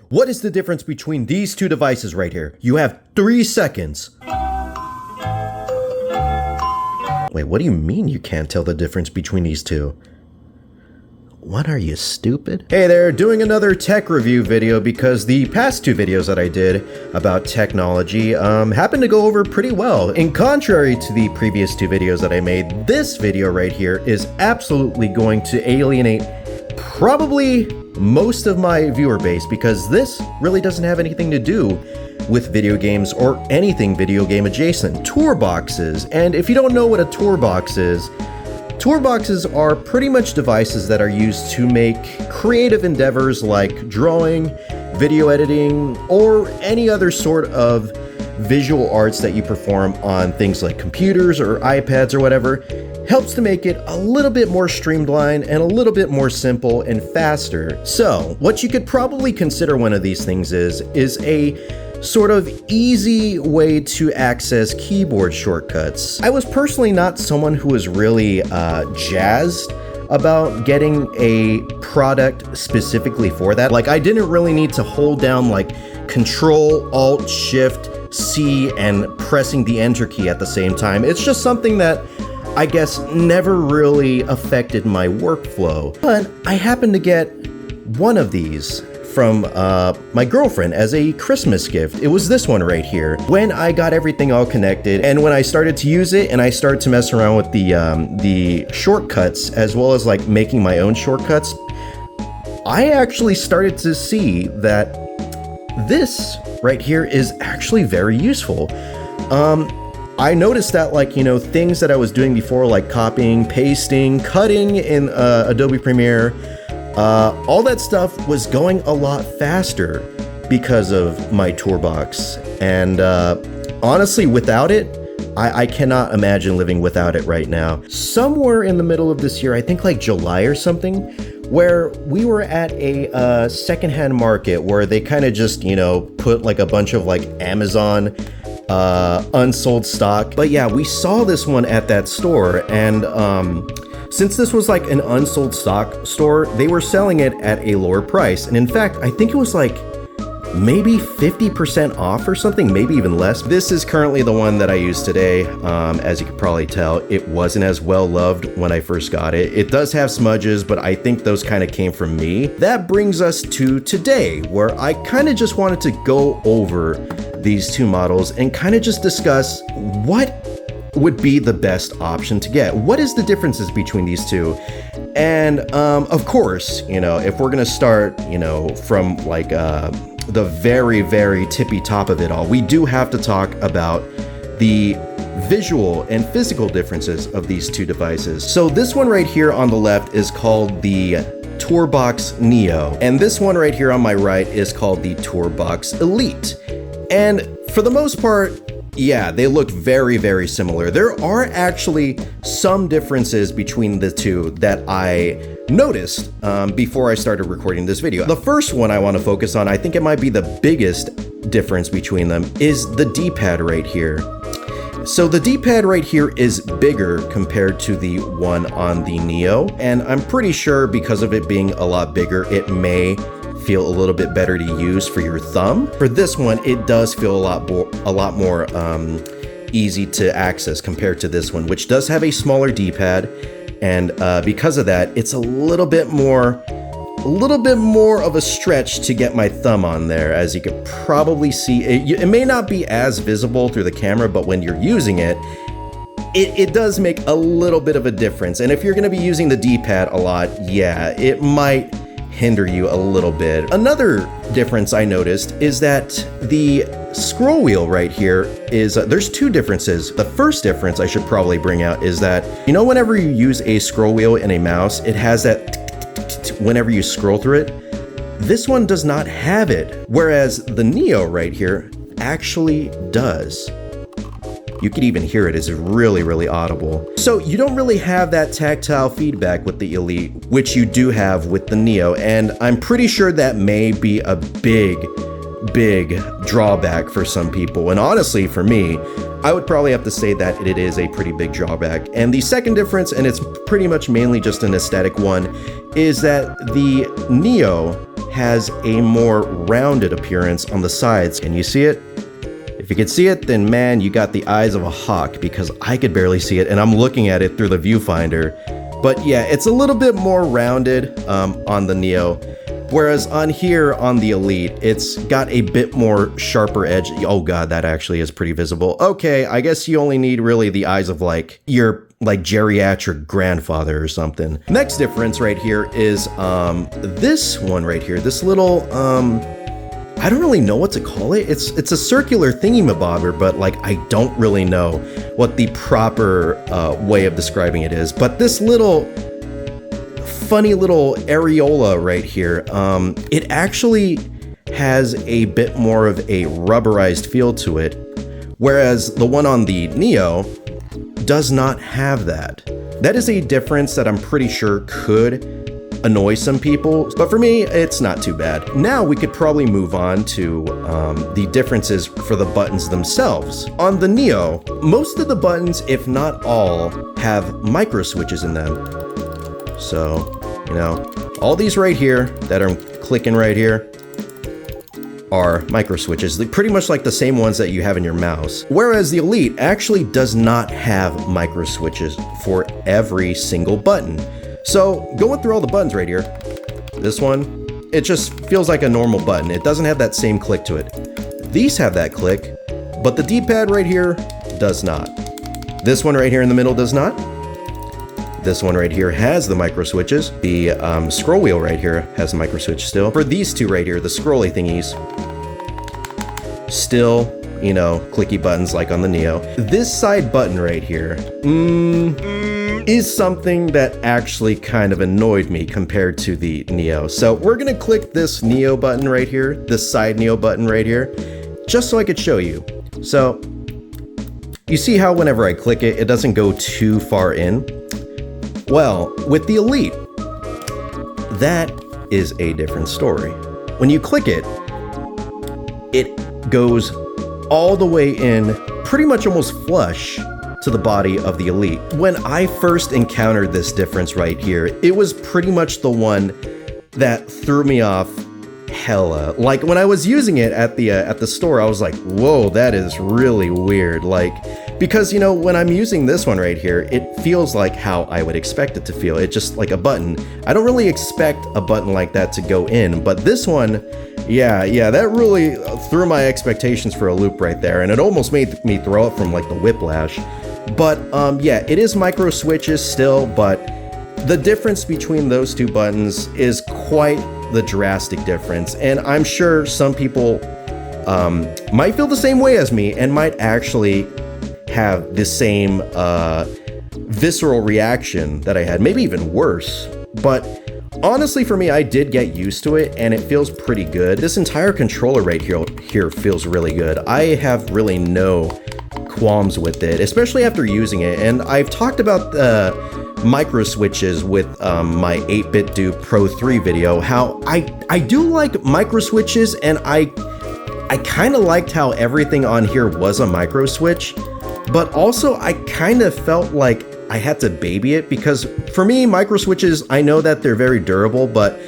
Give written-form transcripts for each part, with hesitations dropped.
What is the difference between these two devices right here? You have 3 seconds. Wait, what do you mean you can't tell the difference between these two? What, are you stupid? Hey there, doing another tech review video because the past 2 videos that I did about technology happened to go over pretty well. In contrary to the previous 2 videos that I made, this video right here is absolutely going to alienate probably most of my viewer base because this really doesn't have anything to do with video games or anything video game adjacent. Tourboxes, and if you don't know what a tourbox is, tourboxes are pretty much devices that are used to make creative endeavors like drawing, video editing, or any other sort of visual arts that you perform on things like computers or iPads or whatever. Helps to make it a little bit more streamlined and a little bit more simple and faster. So, what you could probably consider one of these things is a sort of easy way to access keyboard shortcuts. I was personally not someone who was really jazzed about getting a product specifically for that. Like, I didn't really need to hold down like Control, Alt, Shift, C, and pressing the Enter key at the same time. It's just something that I guess never really affected my workflow. But I happened to get one of these from my girlfriend as a Christmas gift. It was this one right here. When I got everything all connected and when I started to use it and I started to mess around with the shortcuts as well as like making my own shortcuts, I actually started to see that this right here is actually very useful. I noticed that, like, you know, things that I was doing before, like copying, pasting, cutting in Adobe Premiere, all that stuff was going a lot faster because of my Tourbox. And honestly, without it, I cannot imagine living without it right now. Somewhere in the middle of this year, I think like July or something, where we were at a secondhand market where they kind of just, you know, put like a bunch of like Amazon unsold stock. But yeah, we saw this one at that store, and since this was like an unsold stock store, they were selling it at a lower price. And in fact, I think it was like maybe 50% off or something, maybe even less. This is currently the one that I use today. As you can probably tell, it wasn't as well loved when I first got it. It does have smudges, but I think those kind of came from me. That brings us to today, where I kind of just wanted to go over these 2 models and kind of just discuss what would be the best option to get. What is the differences between these 2? And of course, you know, if we're gonna start, you know, from like the very, very tippy top of it all, we do have to talk about the visual and physical differences of these 2 devices. So this one right here on the left is called the Tourbox Neo, and this one right here on my right is called the Tourbox Elite. And for the most part, yeah, they look very, very similar. There are actually some differences between the 2 that I noticed before I started recording this video. The first one I want to focus on, I think it might be the biggest difference between them, is the D-pad right here. So the D-pad right here is bigger compared to the one on the Neo, and I'm pretty sure because of it being a lot bigger, it may feel a little bit better to use for your thumb. For this one, it does feel a lot more easy to access compared to this one, which does have a smaller D-pad, and because of that, it's a little bit more of a stretch to get my thumb on there. As you can probably see, it may not be as visible through the camera, but when you're using it, it does make a little bit of a difference. And if you're going to be using the D-pad a lot, yeah, it might hinder you a little bit. Another difference I noticed is that the scroll wheel right here is, there's 2 differences. The first difference I should probably bring out is that, you know, whenever you use a scroll wheel in a mouse, it has that whenever you scroll through it. This one does not have it, whereas the Neo right here actually does. You could even hear it. It's really, really audible. So you don't really have that tactile feedback with the Elite, which you do have with the Neo, and I'm pretty sure that may be a big drawback for some people. And honestly, for me, I would probably have to say that it is a pretty big drawback. And the second difference, and it's pretty much mainly just an aesthetic one, is that the Neo has a more rounded appearance on the sides. Can you see it? If you can see it, then man, you got the eyes of a hawk, because I could barely see it and I'm looking at it through the viewfinder. But yeah, it's a little bit more rounded on the Neo. Whereas on here, on the Elite, it's got a bit more sharper edge. Oh god, that actually is pretty visible. Okay, I guess you only need really the eyes of like your geriatric grandfather or something. Next difference right here is this one right here. This little I don't really know what to call it. It's a circular thingy-mabobber, but like I don't really know what the proper way of describing it is. But this little funny little areola right here, it actually has a bit more of a rubberized feel to it, whereas the one on the Neo does not have that. That is a difference that I'm pretty sure could annoy some people, but for me, it's not too bad. Now we could probably move on to the differences for the buttons themselves. On the Neo, most of the buttons, if not all, have micro switches in them. So, you know, all these right here that I'm clicking right here are micro switches. They're pretty much like the same ones that you have in your mouse. Whereas the Elite actually does not have micro switches for every single button. So going through all the buttons right here, this one, it just feels like a normal button. It doesn't have that same click to it. These have that click, but the D-pad right here does not. This one right here in the middle does not. This one right here has the micro switches. The scroll wheel right here has a micro switch still. For these two right here, the scrolly thingies, still, you know, clicky buttons like on the Neo. This side button right here is something that actually kind of annoyed me compared to the Neo. So we're gonna click this Neo button right here, this side Neo button right here, just so I could show you. So you see how whenever I click it, it doesn't go too far in? Well, with the Elite, that is a different story. When you click it, it goes all the way in, pretty much almost flush to the body of the Elite. When I first encountered this difference right here, it was pretty much the one that threw me off hella. Like when I was using it at the store, I was like, whoa, that is really weird. Like, because you know, when I'm using this one right here, it feels like how I would expect it to feel. It's just like a button. I don't really expect a button like that to go in, but this one, yeah, that really threw my expectations for a loop right there, and it almost made me throw up from like the whiplash. But yeah, it is micro switches still, but the difference between those two buttons is quite the drastic difference, and I'm sure some people might feel the same way as me and might actually have the same visceral reaction that I had, maybe even worse. But honestly, for me, I did get used to it and it feels pretty good. This entire controller right here feels really good. I have really no qualms with it, especially after using it. And I've talked about the micro switches with my 8-Bit Do Pro 3 video, how I do like micro switches, and I kind of liked how everything on here was a micro switch. But also, I kind of felt like I had to baby it, because for me, micro switches, I know that they're very durable, but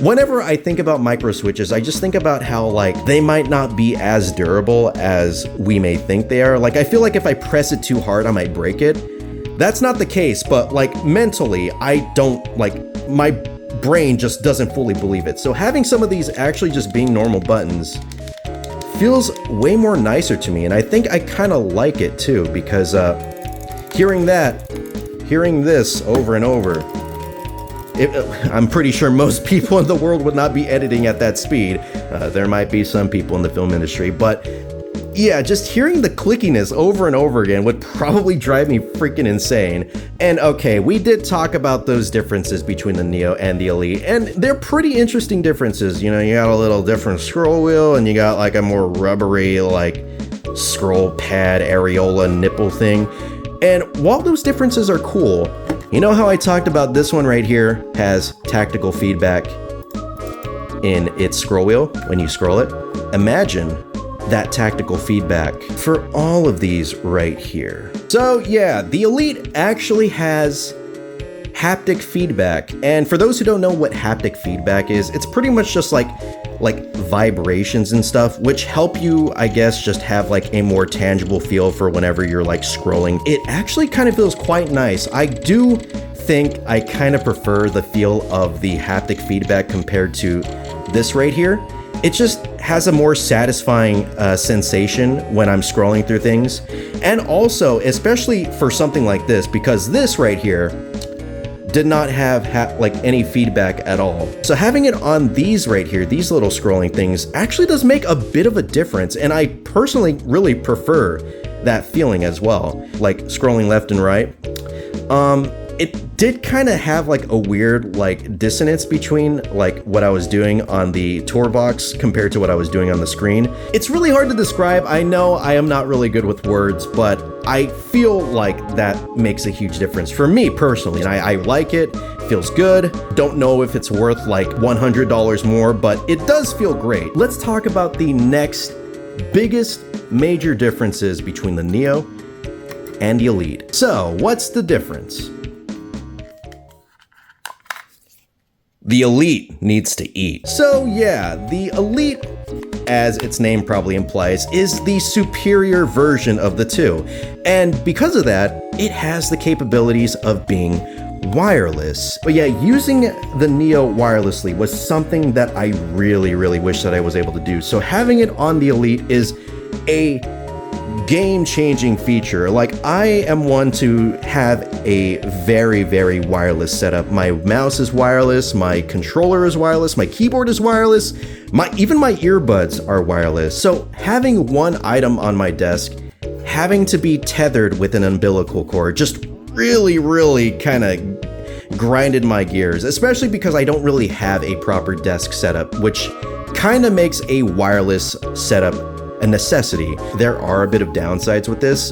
whenever I think about micro switches, I just think about how like they might not be as durable as we may think they are. Like I feel like if I press it too hard, I might break it. That's not the case, but like mentally, I don't, like, my brain just doesn't fully believe it. So having some of these actually just being normal buttons feels way more nicer to me, and I think I kind of like it too, because hearing this over and over, I'm pretty sure most people in the world would not be editing at that speed. There might be some people in the film industry, but yeah, just hearing the clickiness over and over again would probably drive me freaking insane. And okay, we did talk about those differences between the Neo and the Elite, and they're pretty interesting differences. You know, you got a little different scroll wheel, and you got like a more rubbery, like, scroll pad, areola, nipple thing. And while those differences are cool, you know how I talked about this one right here has tactical feedback in its scroll wheel when you scroll it? Imagine that tactical feedback for all of these right here. So yeah, the Elite actually has haptic feedback. And for those who don't know what haptic feedback is, it's pretty much just like vibrations and stuff, which help you, I guess, just have like a more tangible feel for whenever you're like scrolling. It actually kind of feels quite nice. I do think I kind of prefer the feel of the haptic feedback compared to this right here. It just has a more satisfying sensation when I'm scrolling through things. And also, especially for something like this, because this right here did not have like any feedback at all. So having it on these right here, these little scrolling things, actually does make a bit of a difference. And I personally really prefer that feeling as well, like scrolling left and right. It did kind of have like a weird like dissonance between like what I was doing on the Tourbox compared to what I was doing on the screen. It's really hard to describe. I know I am not really good with words, but I feel like that makes a huge difference for me personally. And I like it, feels good. Don't know if it's worth like $100 more, but it does feel great. Let's talk about the next biggest major differences between the Neo and the Elite. So what's the difference? The Elite needs to eat. So yeah, the Elite, as its name probably implies, is the superior version of the two. And because of that, it has the capabilities of being wireless. But yeah, using the Neo wirelessly was something that I really wish that I was able to do. So having it on the Elite is a game-changing feature. Like, I am one to have a very wireless setup. My mouse is wireless, my controller is wireless, my keyboard is wireless, even my earbuds are wireless. So having one item on my desk, having to be tethered with an umbilical cord, just really kind of grinded my gears, especially because I don't really have a proper desk setup, which kind of makes a wireless setup a necessity. There are a bit of downsides with this.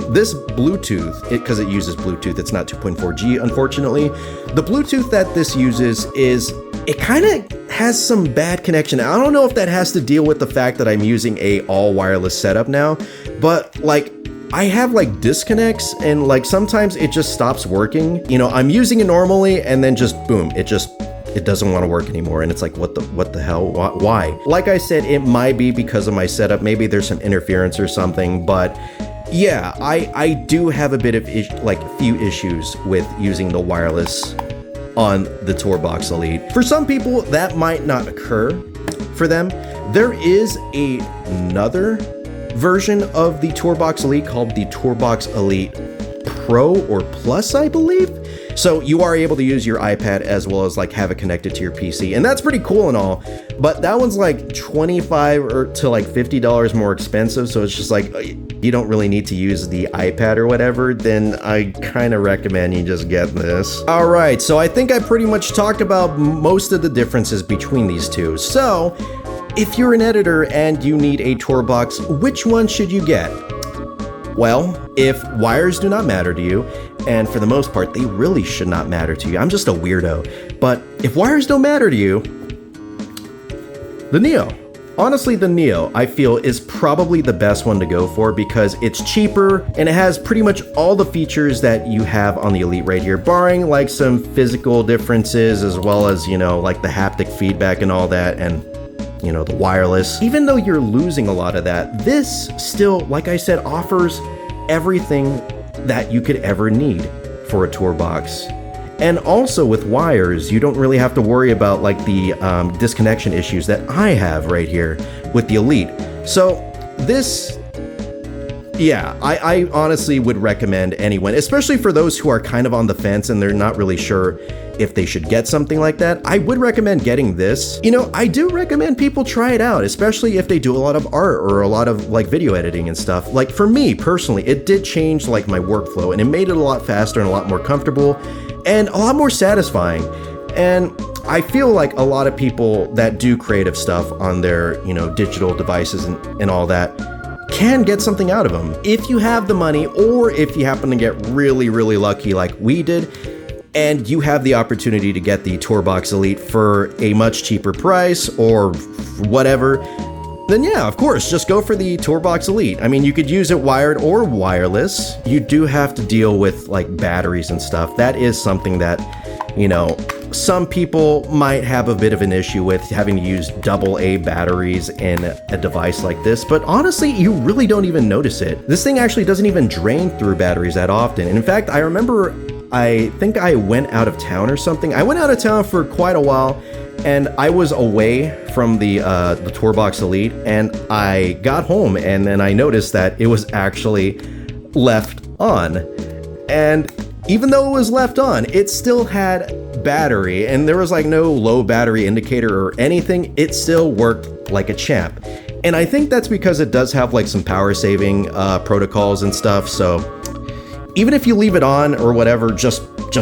This Bluetooth, because it uses Bluetooth, it's not 2.4G, unfortunately. The Bluetooth that this uses it kind of has some bad connection. I don't know if that has to deal with the fact that I'm using a all wireless setup now, but like, I have like disconnects and like sometimes it just stops working. You know, I'm using it normally and then just boom, it doesn't want to work anymore. And it's like, what the hell? Why? Like I said, it might be because of my setup. Maybe there's some interference or something, but yeah, I do have a bit of few issues with using the wireless on the Tourbox Elite. For some people, that might not occur for them. There is another version of the Tourbox Elite called the Tourbox Elite Pro or Plus, I believe. So you are able to use your iPad as well as like have it connected to your PC, and that's pretty cool and all, but that one's like $25 to like $50 more expensive. So it's just like, you don't really need to use the iPad or whatever, then I kind of recommend you just get this. All right, so I think I pretty much talked about most of the differences between these two. So if you're an editor and you need a Tourbox, which one should you get? Well, if wires do not matter to you, and for the most part, they really should not matter to you. I'm just a weirdo. But if wires don't matter to you, the Neo. Honestly, the Neo, I feel, is probably the best one to go for because it's cheaper and it has pretty much all the features that you have on the Elite right here, barring like some physical differences as well as, you know, like the haptic feedback and all that, and you know, the wireless. Even though you're losing a lot of that, this still, like I said, offers everything that you could ever need for a Tourbox. And also with wires, you don't really have to worry about like the disconnection issues that I have right here with the Elite. So this, yeah, I honestly would recommend anyone, especially for those who are kind of on the fence and they're not really sure if they should get something like that. I would recommend getting this. You know, I do recommend people try it out, especially if they do a lot of art or a lot of like video editing and stuff. Like for me personally, it did change like my workflow and it made it a lot faster and a lot more comfortable and a lot more satisfying. And I feel like a lot of people that do creative stuff on their, you know, digital devices and all that can get something out of them. If you have the money, or if you happen to get really lucky like we did, and you have the opportunity to get the Tourbox Elite for a much cheaper price or whatever, then yeah, of course, just go for the Tourbox Elite. I mean, you could use it wired or wireless. You do have to deal with like batteries and stuff. That is something that, you know, some people might have a bit of an issue with, having to use AA batteries in a device like this, but honestly, you really don't even notice it. This thing actually doesn't even drain through batteries that often. And in fact, I remember, I think I went out of town or something. I went out of town for quite a while, and I was away from the Tourbox Elite, and I got home, and then I noticed that it was actually left on. And even though it was left on, it still had battery, and there was like no low battery indicator or anything. It still worked like a champ. And I think that's because it does have like some power saving protocols and stuff. So even if you leave it on or whatever, just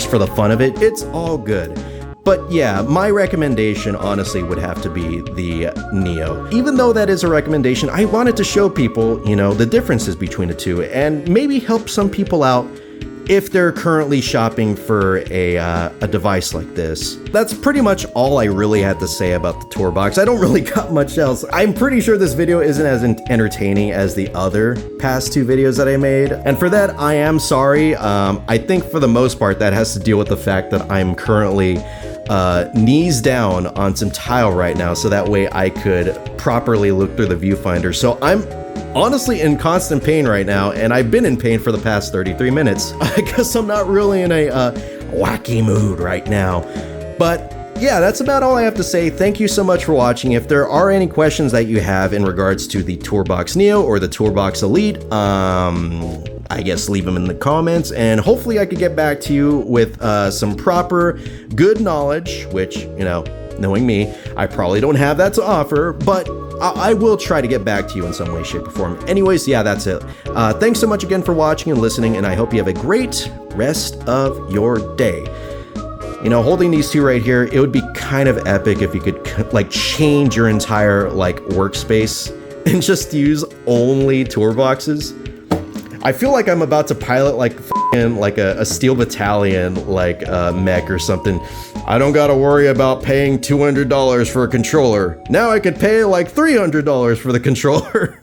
for the fun of it, it's all good. But yeah, my recommendation honestly would have to be the Neo. Even though that is a recommendation, I wanted to show people, you know, the differences between the two and maybe help some people out if they're currently shopping for a device like this. That's pretty much all I really had to say about the Tourbox. I don't really got much else. I'm pretty sure this video isn't as entertaining as the other past two videos that I made, and for that, I am sorry. I think for the most part, that has to deal with the fact that I'm currently knees down on some tile right now, so that way I could properly look through the viewfinder. So I'm honestly in constant pain right now, and I've been in pain for the past 33 minutes. I guess I'm not really in a wacky mood right now. But yeah, that's about all I have to say. Thank you so much for watching. If there are any questions that you have in regards to the Tourbox Neo or the Tourbox Elite, I guess leave them in the comments, and hopefully I could get back to you with some proper good knowledge, which, you know, knowing me, I probably don't have that to offer, but I will try to get back to you in some way, shape, or form. Anyways, yeah, that's it. Thanks so much again for watching and listening, and I hope you have a great rest of your day. You know, holding these two right here, it would be kind of epic if you could like change your entire like workspace and just use only Tourboxes. I feel like I'm about to pilot like like a Steel Battalion like mech or something. I don't gotta worry about paying $200 for a controller. Now I could pay like $300 for the controller.